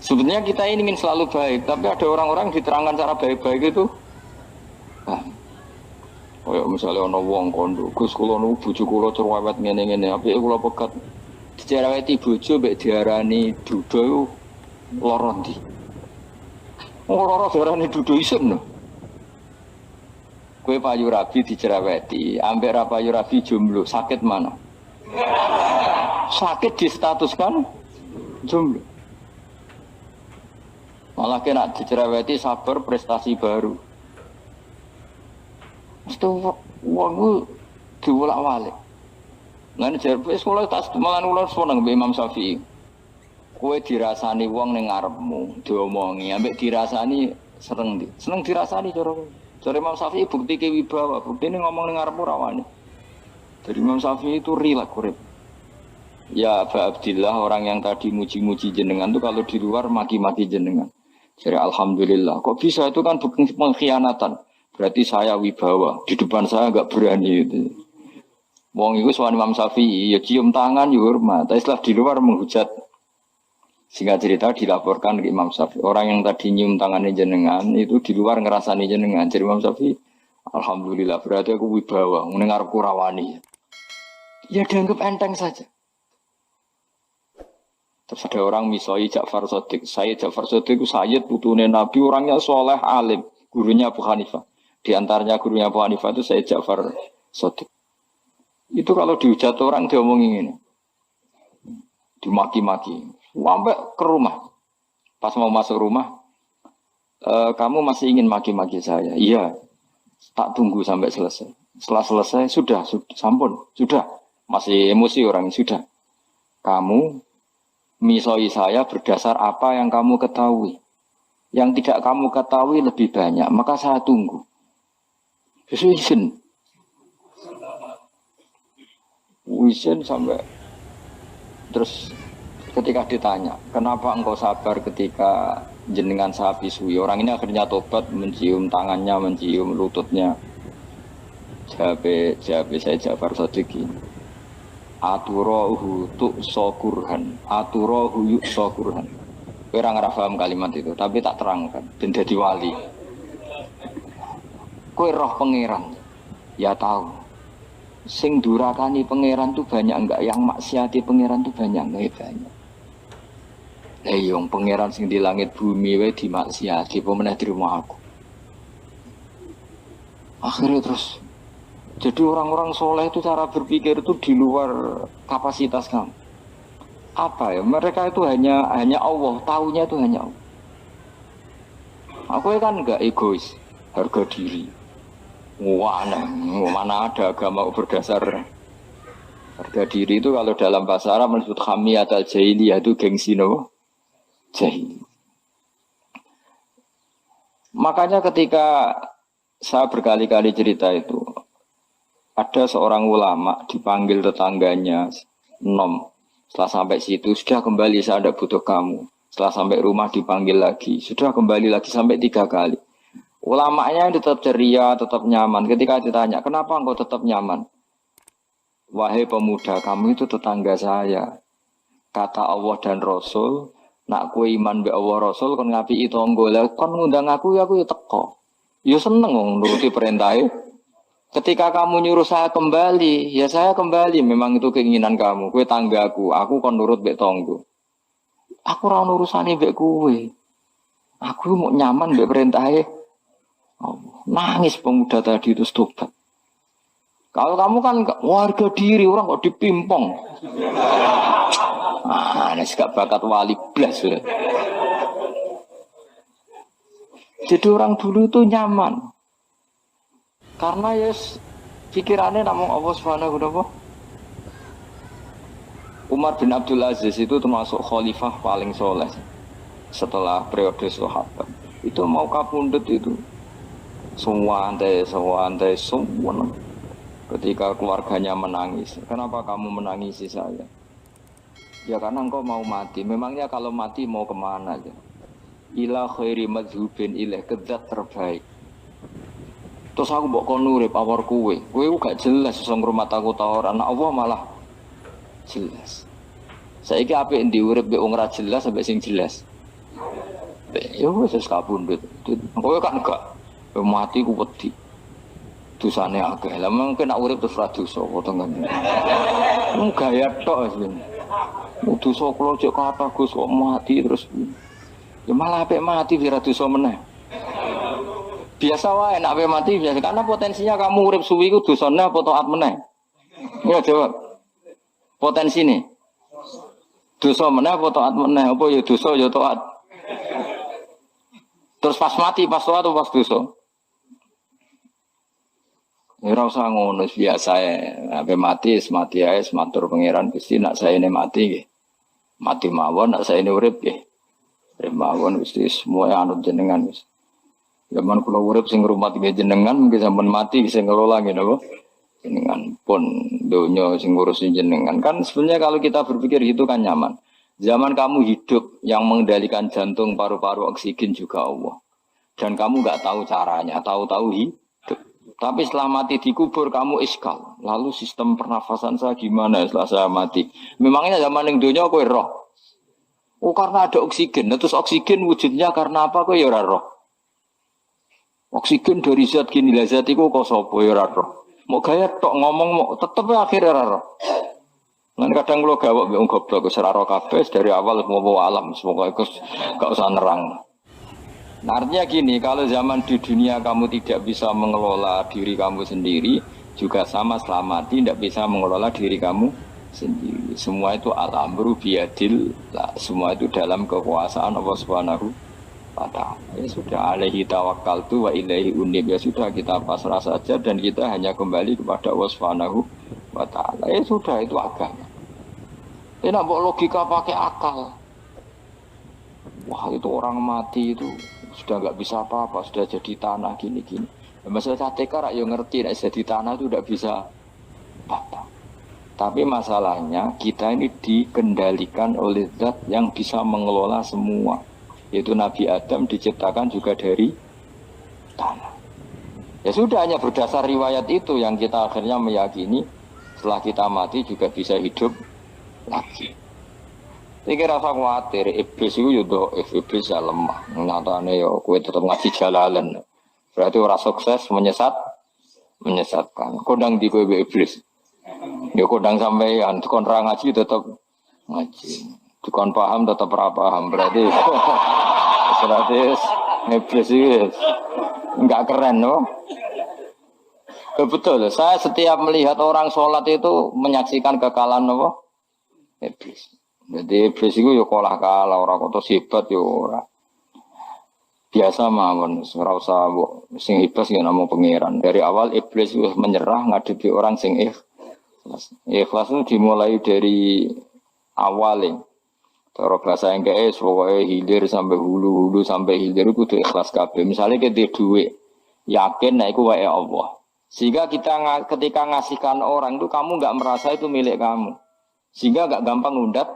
Sebenarnya kita ini ingin selalu baik, tapi ada orang-orang diterangkan cara baik-baik itu. Kayak misalnya ana wong kondo, Gus kula nu bojo kula cerewet ngene-ngene, apike kula pegat. Dicereweti bojo mbek diarani duda iku lara ndi? Lara diarani duda isem lho. Kowe payu rabi dicereweti, ambek ra payu rabi jomblo, sakit mana? Sakit distatuskan jomblo. Malah kena dicereweti sabar prestasi baru. Mesti wong diwolak-walik. Lan jerpe sekolah tas malan ular seneng mbek Imam Syafi'i. Kowe dirasani wong ning ngarepmu, diomongi, ambek dirasani seneng ndi? Seneng dirasani cara kowe. Cara Imam Syafi'i bukti kewibawa, buktine ngomong ning ngarepmu ra wani. Jadi Imam Syafi'i itu rileks urip. Ya Aba Abdillah, orang yang tadi muji-muji jenengan itu kalau di luar maki-maki jenengan. Jadi alhamdulillah. Kok bisa itu kan bukan pengkhianatan. Berarti saya wibawa, di depan saya enggak berani itu. Wong iku sowan Imam Syafi'i ya cium tangan ya hormat, tapi setelah di luar menghujat. Singkat cerita dilaporkan ke Imam Syafi'i. Orang yang tadi nyium tangannya jenengan itu di luar ngerasani jenengan. Jadi Imam Syafi'i, alhamdulillah berarti aku wibawa, mendengarku rawani. Ya dianggap enteng saja. Terus ada orang misoi Ja'far Shadiq. Sayyid Ja'far Shadiq itu Sayyid putune Nabi, orangnya soleh alim, gurunya Abu Hanifah. Di antaranya gurunya Abu Hanifah itu Sayyid Ja'far Shadiq. Itu kalau dihujat orang diomongin ini, dimaki-maki, sampai ke rumah. Pas mau masuk rumah, kamu masih ingin maki-maki saya? Iya, tak tunggu sampai selesai. Setelah selesai, sudah, sampun, sudah. Masih emosi orang, sudah. Kamu misoi saya berdasar apa yang kamu ketahui. Yang tidak kamu ketahui lebih banyak, maka saya tunggu. Wisen sampai terus ketika ditanya, kenapa engkau sabar ketika jenengan saya pisui? Orang ini akhirnya tobat, mencium tangannya, mencium lututnya. Jawab saya Ja'far Shadiq ini. Aturahu tu'sokurhan, aturahu yu'sokurhan. Orang nggak paham kalimat itu, tapi tak terangkan. Dan jadi wali. Kowe roh pangeran, ya tahu. Sing durakani pangeran tuh banyak enggak? Yang maksiati pangeran tuh banyak enggak? Banyak. Yang pangeran sing di langit bumi wae dimaksiati, pemenah di rumah aku. Akhirnya terus. Jadi orang-orang soleh itu cara berpikir itu di luar kapasitas kamu. Apa ya? Mereka itu hanya Allah, tahunya itu hanya Allah. Aku kan enggak egois, harga diri. Wah, mana ada agama berdasar harga diri itu kalau dalam bahasa Arab disebut hamiyat al-jahiliyah itu gengsi no? Jahili. Makanya ketika saya berkali-kali cerita itu, ada seorang ulama dipanggil tetangganya, nom. Setelah sampai situ, sudah kembali saya tidak butuh kamu. Setelah sampai rumah dipanggil lagi, sudah kembali lagi sampai 3 kali. Ulamanya tetap ceria, tetap nyaman. Ketika ditanya, kenapa engkau tetap nyaman? Wahai pemuda, kamu itu tetangga saya. Kata Allah dan Rasul, nak kue iman be Allah Rasul, kon ngapi itu tangga, kon ngundang aku ya teko. Ya seneng nuruti perintahnya. Ketika kamu nyuruh saya kembali, ya saya kembali. Memang itu keinginan kamu. Kue tanggaku, aku kon nurut be tangga. Aku ora urusane be kue. Aku mau nyaman be perintahnya. Nangis pemuda tadi itu tobat. Kalau kamu kan warga diri, orang kok dipimpong. Ini gak bakat wali blas. Jadi orang dulu itu nyaman. Karena yes, pikirannya namun Allah Subhanahu wa ta'ala. Umar bin Abdul Aziz itu termasuk khalifah paling soleh setelah periode sahabat. Itu mau kapundut itu. Semua antai. Ketika keluarganya menangis, kenapa kamu menangisi saya? Ya karena engkau mau mati. Memangnya kalau mati mau kemana aja? Ila khairi madhubin ilaih, kedat terbaik. Terus aku mbok kon urip awar kowe gak jelas sing ngrumat aku ta ora. Anak Allah malah jelas. Saiki apik ndi urip mbek wong ra jelas sampai sing jelas. Ya wis kabundut. Kowe kan enggak mati ku wedi. Dosane akeh. Lah mungkin nak urip terus ra dosa apa ngene. Mung gaya tok wis. Dosa kula cek kathah Gus kok mati terus. Ya malah apik mati ora dosa meneh. Biasa wae nek ape mati biasa karena potensinya kamu urip suwi ku dosane apa taat meneh. Ya jawab. Potensine. Dosa meneh apa taat meneh? Apa ya dosa ya taat. Terus pas mati pas taat atau pas dosa? Ya ora usah ngono biasa ya. Ape mati mati ae matur pangeran Gusti nak saene mati nggih. Mati mawon nak saene urip nggih. Urip mawon Gusti semua anut jenengan wis. Zaman kula urip sing ngrumat jenengan mungkin sampean mati sing ngelola ngene apa? Jenengan pun donya sing ngurusin jenengan. Kan sebenarnya kalau kita berpikir itu kan nyaman. Zaman kamu hidup yang mengendalikan jantung, paru-paru, oksigen juga Allah. Dan kamu nggak tahu caranya, tahu-tahu hidup. Tapi setelah mati dikubur kamu iskal. Lalu sistem pernafasan saya gimana setelah saya mati? Memangnya zaman yang dunia kowe roh. Oh karena ada oksigen. Terus oksigen wujudnya karena apa kowe ya ora roh. Oksigen dari zat gini lah zat iku kok sapa ya ora roh. Mau gaya tok ngomong mau tetep akhir ora roh. Lan kadang kula gawok mbek wong goblok wis ora roh kabeh dari awal mau alam semoga iku gak usah nerang. Nah, artinya gini, kalau zaman di dunia kamu tidak bisa mengelola diri kamu sendiri, juga sama setelah mati tidak bisa mengelola diri kamu sendiri. Semua itu al-amru biyadil, semua itu dalam kekuasaan Allah Subhanahu wa ta'ala. Ya sudah, alaihi tawakkaltu wa ilaihi unib. Ya sudah, kita pasrah saja dan kita hanya kembali kepada Allah Subhanahu wa ta'ala. Ya sudah, itu agama. Ini nak logika pakai akal. Wah, itu orang mati itu sudah nggak bisa apa-apa, sudah jadi tanah gini-gini. Masalah catekar ya ngerti, nek jadi tanah itu tidak bisa apa-apa. Tapi masalahnya kita ini dikendalikan oleh zat yang bisa mengelola semua. Yaitu Nabi Adam diciptakan juga dari tanah. Ya sudah, hanya berdasar riwayat itu yang kita akhirnya meyakini setelah kita mati juga bisa hidup lagi. Iki rasa khawatir, iblis itu juga iblis ya lemah. Nyatanya ya kue tetap ngaji jalalan. Berarti orang sukses menyesatkan. Kodang di kue iblis. Ya kodang sampean, tukon ra ngaji tetap ngaji. Tukon paham tetap ra paham. Berarti iblis itu enggak keren loh. Betul, saya setiap melihat orang sholat itu menyaksikan kekalahan apa? Iblis. Jadi iblis itu ya kalah orang kota hebat ya ora. Biasa mawon, ora usah sing hebat ya namung pangeran. Dari awal iblis wis menyerah ngadepi orang sing ikhlas. Ikhlas itu dimulai dari awal. Cara bahasa Inggris pokoke hilir sampai hulu sampai hilir itu kudu ikhlas kabeh. Misalnya kita duit, yakin nek iku wae Allah. Sehingga kita ketika ngasihkan orang itu kamu enggak merasa itu milik kamu. Sehingga enggak gampang ngundat.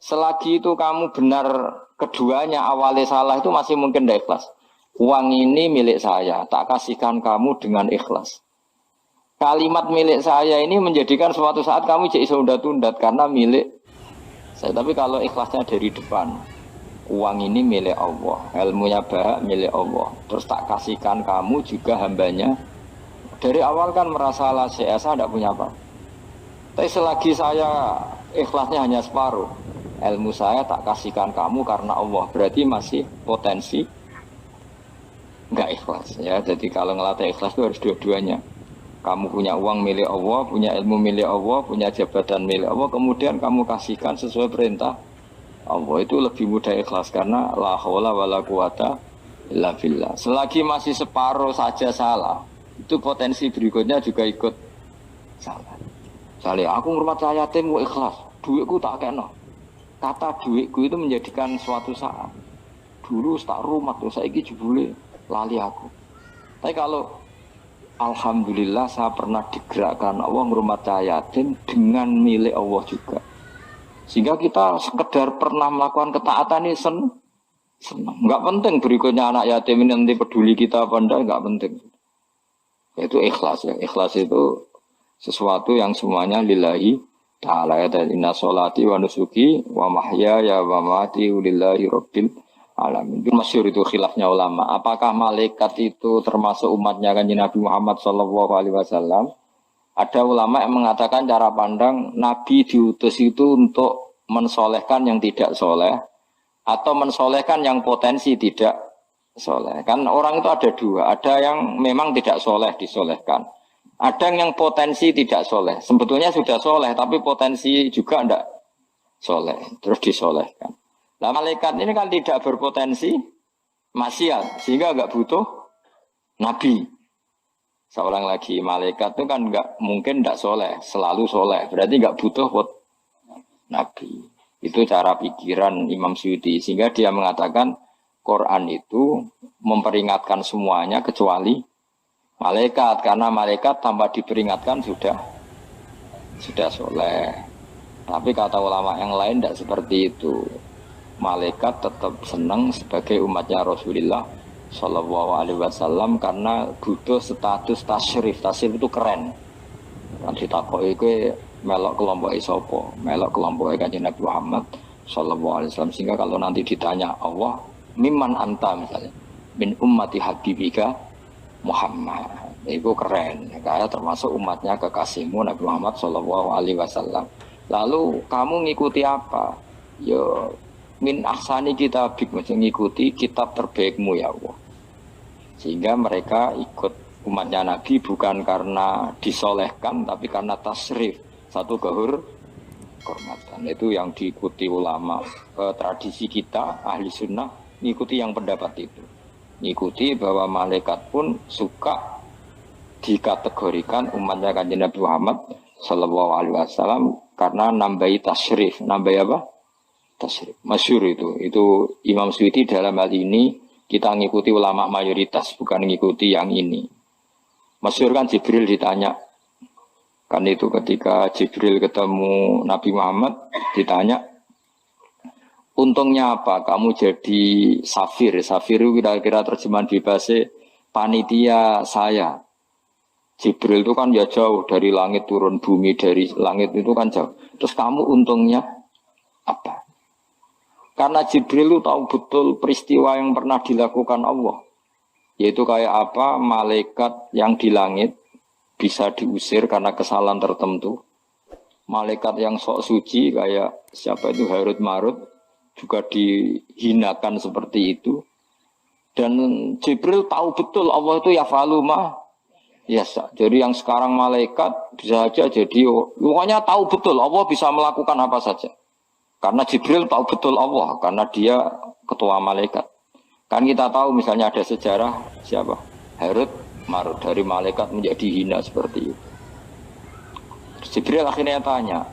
Selagi itu kamu benar keduanya awalnya salah itu masih mungkin tidak ikhlas. Uang ini milik saya, tak kasihkan kamu dengan ikhlas. Kalimat milik saya ini menjadikan suatu saat kamu jadi undat-undat karena milik saya. Tapi kalau ikhlasnya dari depan, uang ini milik Allah, ilmunya bahak milik Allah. Terus tak kasihkan kamu juga hambanya. Dari awal kan merasa lah saya tidak punya apa. Tapi selagi saya ikhlasnya hanya separuh, ilmu saya tak kasihkan kamu karena Allah, berarti masih potensi enggak ikhlas ya. Jadi kalau ngelatih ikhlas itu harus dua-duanya. Kamu punya uang milik Allah, punya ilmu milik Allah, punya jabatan milik Allah, kemudian kamu kasihkan sesuai perintah Allah, itu lebih mudah ikhlas karena la haula wala quwata illa billah. Selagi masih separuh saja salah, itu potensi berikutnya juga ikut salah. Misalnya aku ngurmat yatim mau ikhlas, duitku tak kena. Kata duitku itu menjadikan suatu saat. Dulu tak rumah terus saiki jebule lali aku. Tapi kalau alhamdulillah saya pernah digerakkan Allah ngurmat yatim dengan milik Allah juga. Sehingga kita sekedar pernah melakukan ketaatan ini senang. Enggak penting berikutnya anak yatim ini nanti peduli kita apa enggak, enggak penting. Itu ikhlas ya. Ikhlas itu sesuatu yang semuanya lillahi ta'ala ya, dan inna sholati wa nusuki wa mahyaya wa mamati lillahi rabbil alamin. Itu masyhur itu khilafnya ulama. Apakah malaikat itu termasuk umatnya Kanjeng Nabi Muhammad sallallahu alaihi wasallam? Ada ulama yang mengatakan cara pandang Nabi diutus itu untuk mensolehkan yang tidak soleh atau mensolehkan yang potensi tidak soleh. Kan orang itu ada dua, ada yang memang tidak soleh disolehkan, ada yang potensi tidak soleh. Sebetulnya sudah soleh tapi potensi juga tidak soleh, terus disolehkan. Nah malaikat ini kan tidak berpotensi maksiat sehingga nggak butuh nabi. Seorang lagi malaikat itu kan nggak mungkin tidak soleh, selalu soleh. Berarti nggak butuh nabi. Itu cara pikiran Imam Suyuti. Sehingga dia mengatakan Quran itu memperingatkan semuanya kecuali malaikat. Karena malaikat tanpa diperingatkan sudah soleh. Tapi kata ulama yang lain tidak seperti itu. Malaikat tetap senang sebagai umatnya Rasulullah Sallallahu Alaihi Wasallam karena butuh status tasyrif. Tasyrif itu keren. Nanti takoi itu melok kelompok isopo, melok kelompok Kanjeng Nabi Muhammad Sallallahu Alaihi Wasallam. Sehingga kalau nanti ditanya Allah, mimman anta misalnya, min ummati habibika Muhammad, itu keren. Kayak termasuk umatnya kekasihmu Nabi Muhammad Sallallahu Alaihi Wasallam. Lalu kamu ngikuti apa? Yo min ahsani kitabik, mengikuti kitab terbaikmu ya Allah. Sehingga mereka ikut umatnya Nabi bukan karena disolehkan tapi karena tasrif, satu kehormatan. Itu yang diikuti ulama. Tradisi kita ahli sunnah ngikuti yang pendapat itu, ngikuti bahwa malaikat pun suka dikategorikan umatnya Kanjeng Nabi Muhammad Sallallahu Alaihi Wasallam karena nambahi tasrif. Nambahi apa? Tasrif. Masyhur itu Imam Suyuti dalam hal ini kita ngikuti ulama mayoritas, bukan ngikuti yang ini. Masyhur kan Jibril ditanya, kan itu ketika Jibril ketemu Nabi Muhammad ditanya, untungnya apa kamu jadi safir? Safir itu kira-kira terjemahan bebasnya panitia saya. Jibril itu kan ya jauh dari langit turun bumi, dari langit itu kan jauh. Terus kamu untungnya apa? Karena Jibril itu tahu betul peristiwa yang pernah dilakukan Allah. Yaitu kayak apa malaikat yang di langit bisa diusir karena kesalahan tertentu. Malaikat yang sok suci kayak siapa itu Harut Marut juga dihinakan seperti itu. Dan Jibril tahu betul Allah itu yaf'alu ma yasha. Jadi yang sekarang malaikat bisa saja jadi pokoknya tahu betul Allah bisa melakukan apa saja. Karena Jibril tahu betul Allah, karena dia ketua malaikat. Kan kita tahu misalnya ada sejarah siapa? Harut Marut dari malaikat menjadi hina seperti itu. Jibril akhirnya tanya,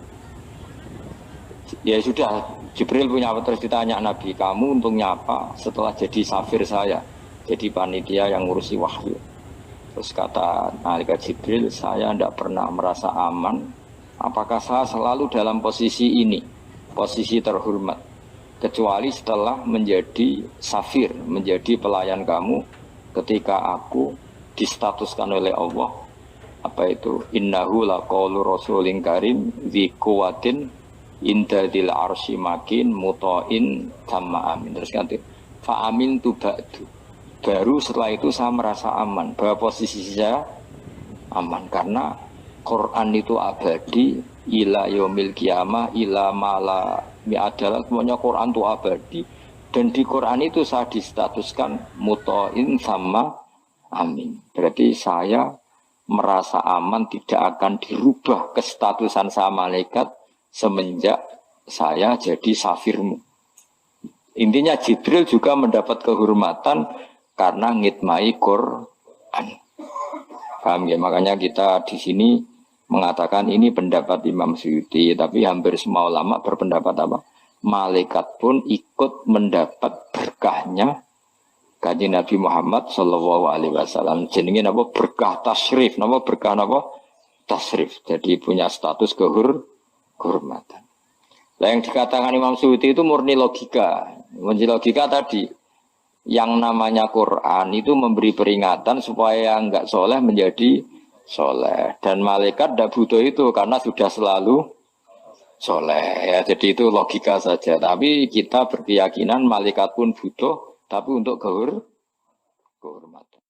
ya sudah, Jibril punya apa terus ditanya Nabi, kamu untungnya apa setelah jadi safir saya, jadi panitia yang ngurusi wahyu. Terus kata malaikat Jibril, saya tidak pernah merasa aman, apakah saya selalu dalam posisi ini? Posisi terhormat kecuali setelah menjadi safir, menjadi pelayan kamu ketika aku distatuskan oleh Allah apa itu innahu laqaulu rasulin karim dzi quwwatin indadil arsy makin muta'in tamma amin. Terus ganti fa amin tu ba'du, baru setelah itu saya merasa aman bahwa posisi saya aman karena Quran itu abadi ila yaumil qiyamah ila mala adalah semuanya Quran itu abadi dan di Quran itu saya distatuskan muta'in sama amin. Berarti saya merasa aman tidak akan dirubah kestatusan saya malaikat semenjak saya jadi safirmu. Intinya Jibril juga mendapat kehormatan karena ngitmai Quran. Paham ya? Makanya kita di sini mengatakan ini pendapat Imam Suyuti, tapi hampir semua ulama berpendapat apa? Malaikat pun ikut mendapat berkahnya Kanjeng Nabi Muhammad Sallallahu Alaihi Wasallam. Jenenge apa? Berkah tasrif, apa berkah apa? Tasrif. Jadi punya status kehormatan. Nah, yang dikatakan Imam Suyuti itu murni logika. Murni logika tadi, yang namanya Quran itu memberi peringatan supaya enggak soleh menjadi soleh, dan malaikat tidak butuh itu karena sudah selalu soleh ya. Jadi itu logika saja. Tapi kita berkeyakinan malaikat pun butuh, tapi untuk kehormatan.